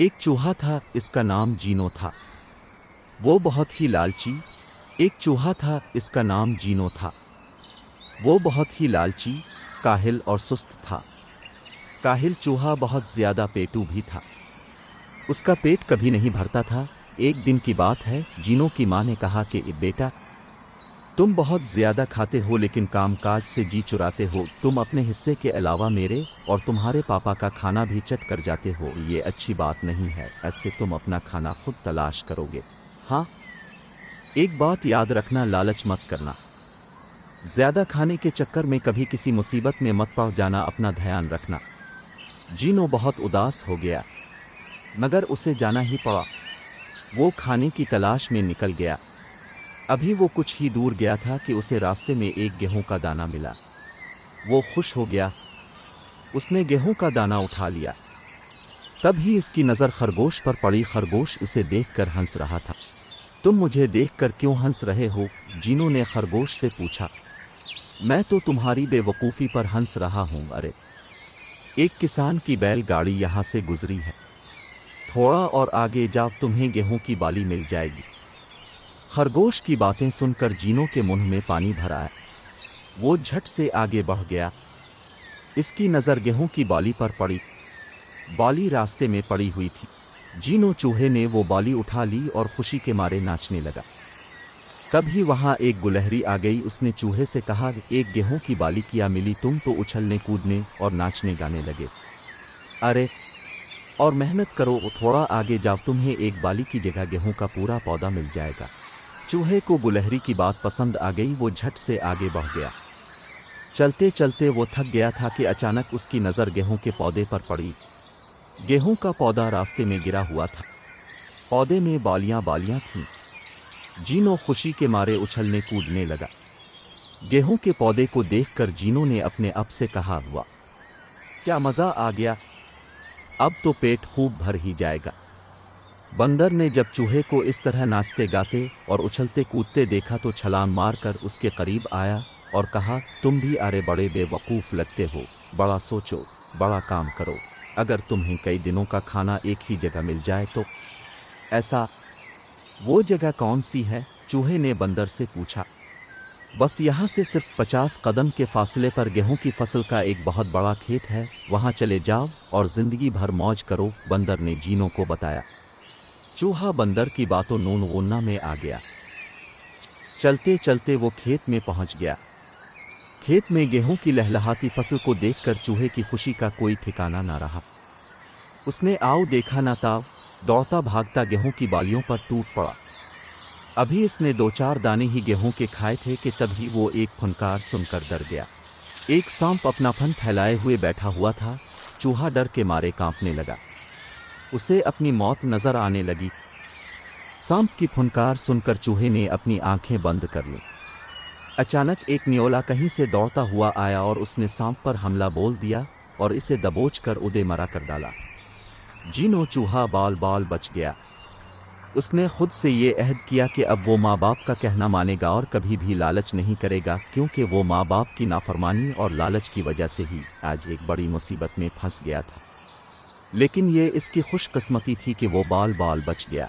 ایک چوہا تھا، اس کا نام جینو تھا۔ وہ بہت ہی لالچی ایک چوہا تھا، اس کا نام جینو تھا۔ وہ بہت ہی لالچی، کاہل اور سست تھا۔ کاہل چوہا بہت زیادہ پیٹو بھی تھا۔ اس کا پیٹ کبھی نہیں بھرتا تھا۔ ایک دن کی بات ہے، جینو کی ماں نے کہا کہ بیٹا، تم بہت زیادہ کھاتے ہو لیکن کام کاج سے جی چراتے ہو۔ تم اپنے حصے کے علاوہ میرے اور تمہارے پاپا کا کھانا بھی چٹ کر جاتے ہو۔ یہ اچھی بات نہیں ہے، ایسے تم اپنا کھانا خود تلاش کرو گے۔ ہاں، ایک بات یاد رکھنا، لالچ مت کرنا۔ زیادہ کھانے کے چکر میں کبھی کسی مصیبت میں مت پڑ جانا، اپنا دھیان رکھنا۔ جینو بہت اداس ہو گیا، مگر اسے جانا ہی پڑا۔ وہ کھانے کی تلاش میں نکل گیا۔ ابھی وہ کچھ ہی دور گیا تھا کہ اسے راستے میں ایک گیہوں کا دانہ ملا۔ وہ خوش ہو گیا۔ اس نے گیہوں کا دانہ اٹھا لیا۔ تب ہی اس کی نظر خرگوش پر پڑی۔ خرگوش اسے دیکھ کر ہنس رہا تھا۔ تم مجھے دیکھ کر کیوں ہنس رہے ہو؟ جینو نے خرگوش سے پوچھا۔ میں تو تمہاری بے وقوفی پر ہنس رہا ہوں۔ ارے، ایک کسان کی بیل گاڑی یہاں سے گزری ہے، تھوڑا اور آگے جاؤ تمہیں گیہوں کی بالی مل جائے گی۔ خرگوش کی باتیں سن کر جینو کے منہ میں پانی بھر آیا۔ وہ جھٹ سے آگے بڑھ گیا۔ اس کی نظر گیہوں کی بالی پر پڑی۔ بالی راستے میں پڑی ہوئی تھی۔ جینو چوہے نے وہ بالی اٹھا لی اور خوشی کے مارے ناچنے لگا۔ تب ہی وہاں ایک گلہری آ گئی۔ اس نے چوہے سے کہا، ایک گیہوں کی بالی کیا ملی؟ تم تو اچھلنے کودنے اور ناچنے گانے لگے۔ ارے، اور محنت کرو، تھوڑا آگے جاؤ تمہیں ایک بالی کی جگہ گیہوں کا پورا پودا مل جائے گا۔ چوہے کو گلہری کی بات پسند آ گئی۔ وہ جھٹ سے آگے بڑھ گیا۔ چلتے چلتے وہ تھک گیا تھا کہ اچانک اس کی نظر گیہوں کے پودے پر پڑی۔ گیہوں کا پودا راستے میں گرا ہوا تھا۔ پودے میں بالیاں بالیاں تھیں۔ جینو خوشی کے مارے اچھلنے کودنے لگا۔ گیہوں کے پودے کو دیکھ کر جینو نے اپنے آپ سے کہا، ہوا کیا مزہ آ گیا! اب تو پیٹ خوب بھر ہی جائے گا۔ بندر نے جب چوہے کو اس طرح ناچتے گاتے اور اچھلتے کودتے دیکھا تو چھلانگ مار کر اس کے قریب آیا اور کہا، تم بھی ارے بڑے بے وقوف لگتے ہو، بڑا سوچو، بڑا کام کرو۔ اگر تمہیں کئی دنوں کا کھانا ایک ہی جگہ مل جائے تو؟ ایسا؟ وہ جگہ کون سی ہے؟ چوہے نے بندر سے پوچھا۔ بس یہاں سے صرف 50 قدم کے فاصلے پر گیہوں کی فصل کا ایک بہت بڑا کھیت ہے، وہاں چلے جاؤ اور زندگی بھر موج کرو، بندر نے جینو کو بتایا۔ چوہا بندر کی باتوں نون غنہ میں آ گیا۔ چلتے چلتے وہ کھیت میں پہنچ گیا۔ کھیت میں گیہوں کی لہلہاتی فصل کو دیکھ کر چوہے کی خوشی کا کوئی ٹھکانہ نہ رہا۔ اس نے آؤ دیکھا نہ تاؤ، دوڑتا بھاگتا گیہوں کی بالیوں پر ٹوٹ پڑا۔ ابھی اس نے 2-4 دانے ہی گیہوں کے کھائے تھے کہ تب ہی وہ ایک پھنکار سن کر ڈر گیا۔ ایک سانپ اپنا پھن پھیلائے ہوئے بیٹھا ہوا تھا۔ چوہا ڈر کے مارے کانپنے لگا۔ اسے اپنی موت نظر آنے لگی۔ سانپ کی پھنکار سن کر چوہے نے اپنی آنکھیں بند کر لیں۔ اچانک ایک نیولا کہیں سے دوڑتا ہوا آیا اور اس نے سانپ پر حملہ بول دیا اور اسے دبوچ کر ادھے مرا کر ڈالا۔ جینو چوہا بال بال بچ گیا۔ اس نے خود سے یہ عہد کیا کہ اب وہ ماں باپ کا کہنا مانے گا اور کبھی بھی لالچ نہیں کرے گا، کیونکہ وہ ماں باپ کی نافرمانی اور لالچ کی وجہ سے ہی آج ایک بڑی مصیبت میں پھنس گیا تھا۔ لیکن یہ اس کی خوش قسمتی تھی کہ وہ بال بال بچ گیا۔